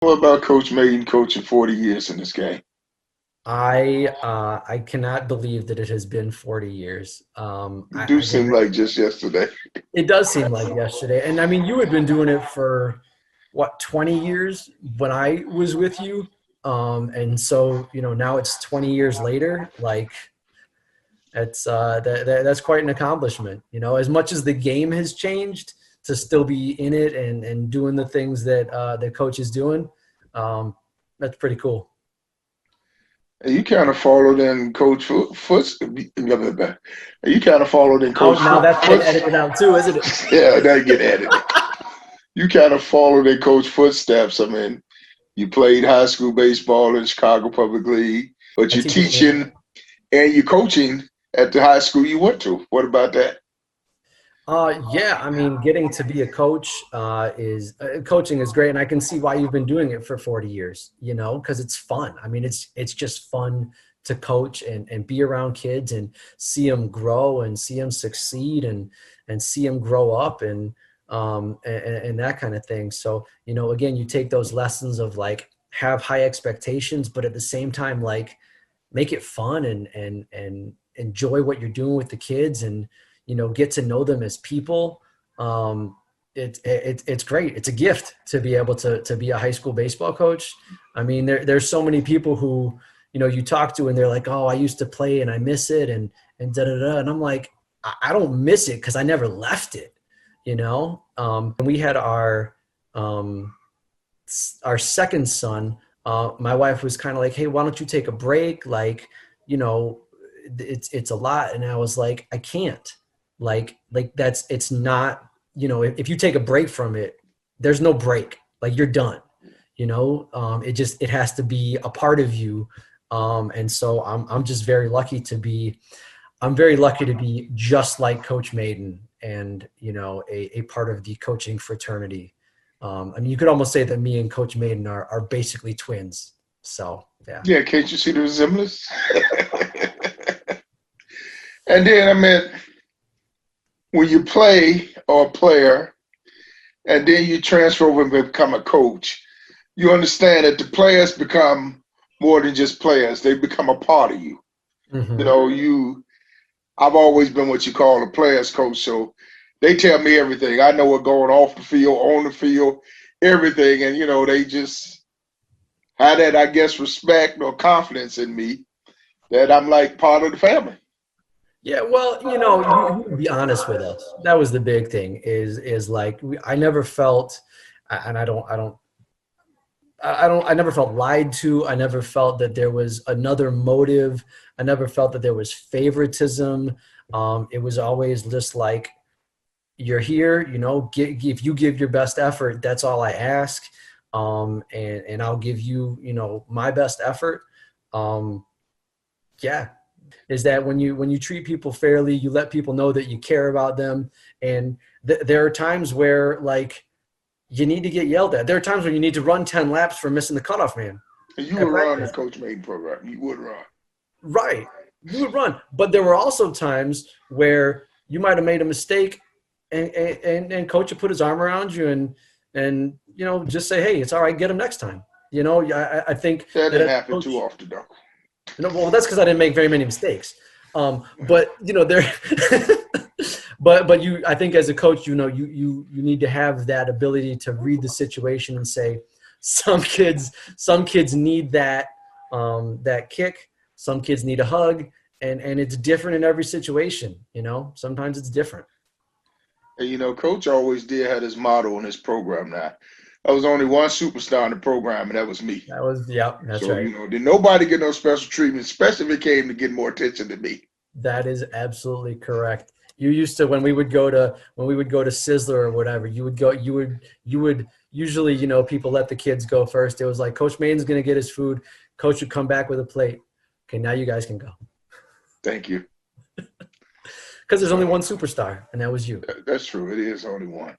What about Coach Mayden coaching 40 years in this game? I cannot believe that it has been 40 years. It do I think seem like just yesterday. it does seem like yesterday. And I mean, you had been doing it for what, 20 years when I was with you. And so, now it's 20 years later. Like that's quite an accomplishment, as much as the game has changed to still be in it and doing the things that the coach is doing. That's pretty cool. And you kind of followed in Coach Foot's. You kind of followed in Coach Now that's getting Foot's. edited out too, isn't it? Yeah, that get edited. You kind of followed in Coach footsteps. I mean, you played high school baseball in Chicago Public League, but I you're teach at Mayden. teaching and you're coaching at the high school you went to. What about that? Yeah, I mean, getting to be a coach is coaching is great, and I can see why you've been doing it for 40 years. Because it's fun. I mean, it's just fun to coach and be around kids and see them grow and see them succeed and see them grow up and that kind of thing. So again, you take those lessons of like have high expectations, but at the same time, like make it fun and enjoy what you're doing with the kids and get to know them as people. It's great. It's a gift to be able to be a high school baseball coach. I mean, there's so many people who you talk to and they're like, oh, I used to play and I miss it and da da da. And I'm like, I don't miss it because I never left it. And we had um, our second son. My wife was kind of like, hey, why don't you take a break? Like, you know, it's a lot. And I was like, I can't. Like it's not, if you take a break from it, there's no break. Like you're done. It has to be a part of you. And so I'm just very lucky to be. I'm very lucky to be just like Coach Mayden and, a part of the coaching fraternity. I mean, you could almost say that me and Coach Mayden are basically twins. So, yeah. Yeah, can't you see the resemblance? And then I mean, when you play or a player, and then you transfer over and become a coach, you understand that the players become more than just players; they become a part of you. You Hmm. know, you. I've always been what you call a players coach, so they tell me everything. I know what going off the field, on the field, everything, and they just have that, I guess, respect or confidence in me that I'm like part of the family. Yeah, well, you would be honest with us. That was the big thing is like I never felt, and I never felt lied to. I never felt that there was another motive. I never felt that there was favoritism. It was always just like, you're here, if you give your best effort, that's all I ask. And I'll give you, my best effort. Um, yeah. Is that when you treat people fairly, you let people know that you care about them. And there are times where like you need to get yelled at. There are times when you need to run 10 laps for missing the cutoff man And you at would run the practice. coach made program. You would run. Right. You would run. But there were also times where you might have made a mistake and coach would put his arm around you and just say, hey, it's all right, get him next time. I think That that didn't as a happen too coach, often, though. well, that's because I didn't make very many mistakes. But there but I think as a coach, you need to have that ability to read the situation and say, some kids need that kick, some kids need a hug, and it's different in every situation. Sometimes it's different. And coach always did have his motto in his program. Now, there was only one superstar in the program, and that was me. Yeah, that's So right. did nobody get no special treatment, especially if it came to get more attention than me. That is absolutely correct. You used to when we would go to Sizzler or whatever, you would usually, people let the kids go first. It was like Coach Mayden's gonna get his food. Coach would come back with a plate. Okay, now you guys can go. Thank you. Because there's only one superstar, and that was you. That's true. It is only one.